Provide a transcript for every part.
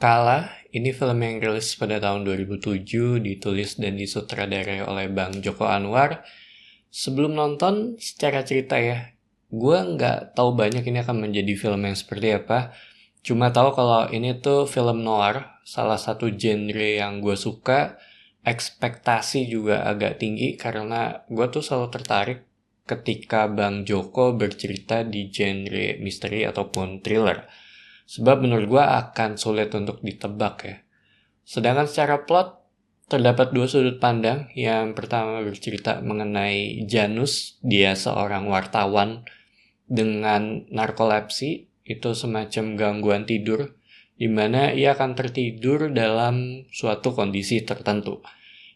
Kala, ini film yang rilis pada tahun 2007, ditulis dan disutradarai oleh Bang Joko Anwar. Sebelum nonton, secara cerita ya, gue nggak tahu banyak ini akan menjadi film yang seperti apa. Cuma tahu kalau ini tuh film noir, salah satu genre yang gue suka. Ekspektasi juga agak tinggi karena gue tuh selalu tertarik ketika Bang Joko bercerita di genre misteri ataupun thriller. Sebab menurut gue akan sulit untuk ditebak ya. Sedangkan secara plot, terdapat dua sudut pandang. Yang pertama bercerita mengenai Janus, dia seorang wartawan dengan narkolepsi, itu semacam gangguan tidur, di mana ia akan tertidur dalam suatu kondisi tertentu.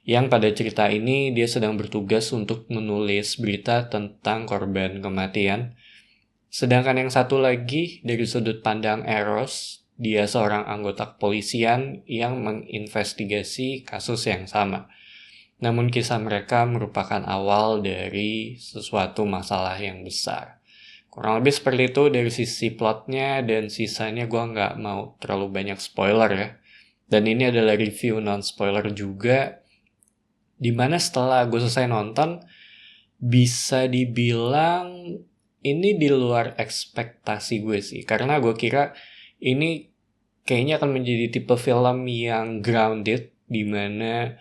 Yang pada cerita ini dia sedang bertugas untuk menulis berita tentang korban kematian. Sedangkan yang satu lagi dari sudut pandang Eros, dia seorang anggota kepolisian yang menginvestigasi kasus yang sama. Namun kisah mereka merupakan awal dari sesuatu masalah yang besar. Kurang lebih seperti itu dari sisi plotnya, dan sisanya gue nggak mau terlalu banyak spoiler ya. Dan ini adalah review non-spoiler juga, dimana setelah gue selesai nonton, bisa dibilang ini di luar ekspektasi gue sih. Karena gue kira ini kayaknya akan menjadi tipe film yang grounded, dimana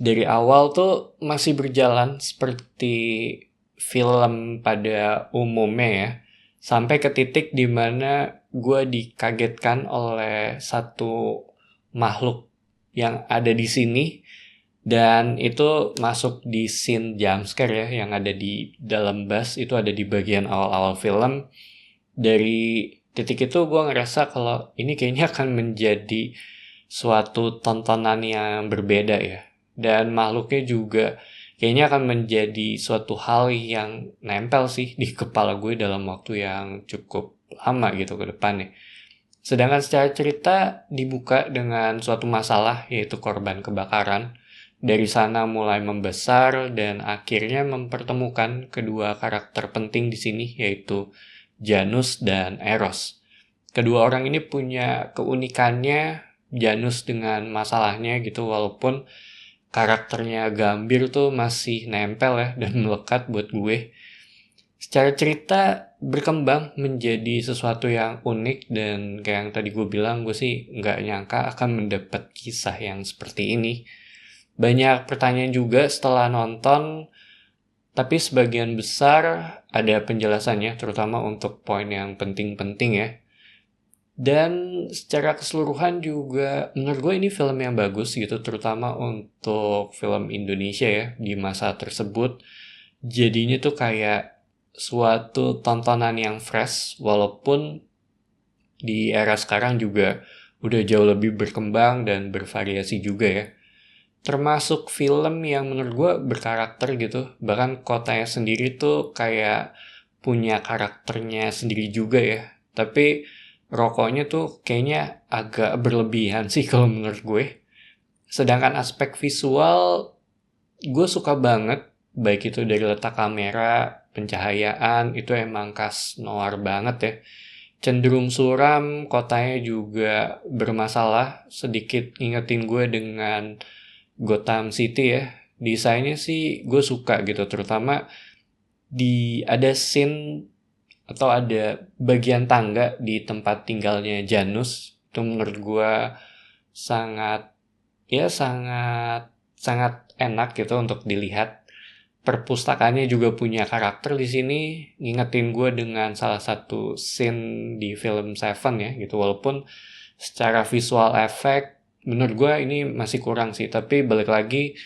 dari awal tuh masih berjalan seperti film pada umumnya ya, sampai ke titik dimana gue dikagetkan oleh satu makhluk yang ada di sini, dan itu masuk di scene jumpscare ya yang ada di dalam bus. Itu ada di bagian awal-awal film. Dari titik itu gue ngerasa kalau ini kayaknya akan menjadi suatu tontonan yang berbeda ya. Dan makhluknya juga kayaknya akan menjadi suatu hal yang nempel sih di kepala gue dalam waktu yang cukup lama gitu ke depannya. Sedangkan secara cerita dibuka dengan suatu masalah, yaitu korban kebakaran. Dari sana mulai membesar dan akhirnya mempertemukan kedua karakter penting di sini, yaitu Janus dan Eros. Kedua orang ini punya keunikannya, Janus dengan masalahnya gitu, walaupun karakternya Gambir tuh masih nempel ya dan melekat buat gue. Secara cerita berkembang menjadi sesuatu yang unik, dan kayak yang tadi gue bilang, gue sih nggak nyangka akan mendapat kisah yang seperti ini. Banyak pertanyaan juga setelah nonton, tapi sebagian besar ada penjelasannya, terutama untuk poin yang penting-penting ya. Dan secara keseluruhan juga menurut gue ini film yang bagus gitu, terutama untuk film Indonesia ya di masa tersebut. Jadinya tuh kayak suatu tontonan yang fresh, walaupun di era sekarang juga udah jauh lebih berkembang dan bervariasi juga ya. Termasuk film yang menurut gue berkarakter gitu. Bahkan kotanya sendiri tuh kayak punya karakternya sendiri juga ya. Tapi rokoknya tuh kayaknya agak berlebihan sih kalau menurut gue. Sedangkan aspek visual gue suka banget. Baik itu dari letak kamera, pencahayaan, itu emang khas noir banget ya. Cenderung suram, kotanya juga bermasalah. Sedikit ngingetin gue dengan Gotham City ya. Desainnya sih gue suka gitu, terutama ada scene atau ada bagian tangga di tempat tinggalnya Janus. Itu menurut gue sangat sangat sangat enak gitu untuk dilihat. Perpustakaannya juga punya karakter di sini, ngingetin gue dengan salah satu scene di film Seven ya gitu. Walaupun secara visual effect menurut gue ini masih kurang sih, tapi balik lagi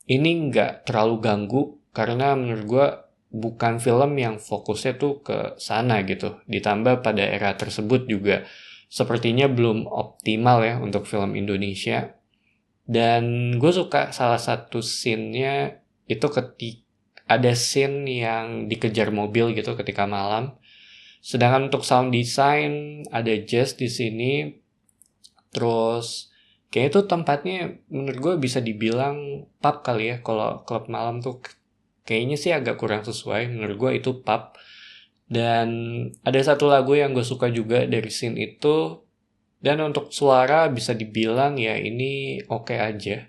ini nggak terlalu ganggu karena menurut gue bukan film yang fokusnya tuh ke sana gitu. Ditambah pada era tersebut juga sepertinya belum optimal ya untuk film Indonesia. Dan gue suka salah satu scene-nya itu ketika ada scene yang dikejar mobil gitu ketika malam. Sedangkan untuk sound design ada jazz di sini. Terus kayak itu tempatnya menurut gue bisa dibilang pub kali ya. Kalau klub malam tuh kayaknya sih agak kurang sesuai. Menurut gue itu pub. Dan ada satu lagu yang gue suka juga dari scene itu. Dan untuk suara bisa dibilang ya ini oke aja.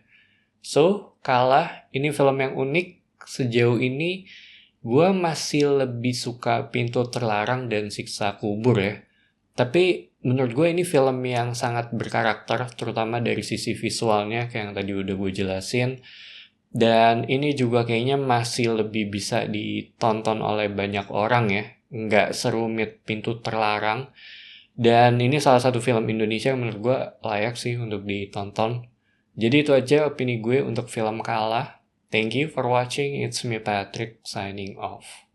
So, Kalah ini film yang unik. Sejauh ini gue masih lebih suka Pintu Terlarang dan Siksa Kubur ya. Tapi menurut gue ini film yang sangat berkarakter, terutama dari sisi visualnya kayak yang tadi udah gue jelasin. Dan ini juga kayaknya masih lebih bisa ditonton oleh banyak orang ya. Nggak serumit Pintu Terlarang. Dan ini salah satu film Indonesia yang menurut gue layak sih untuk ditonton. Jadi itu aja opini gue untuk film Kalah. Thank you for watching. It's me Patrick signing off.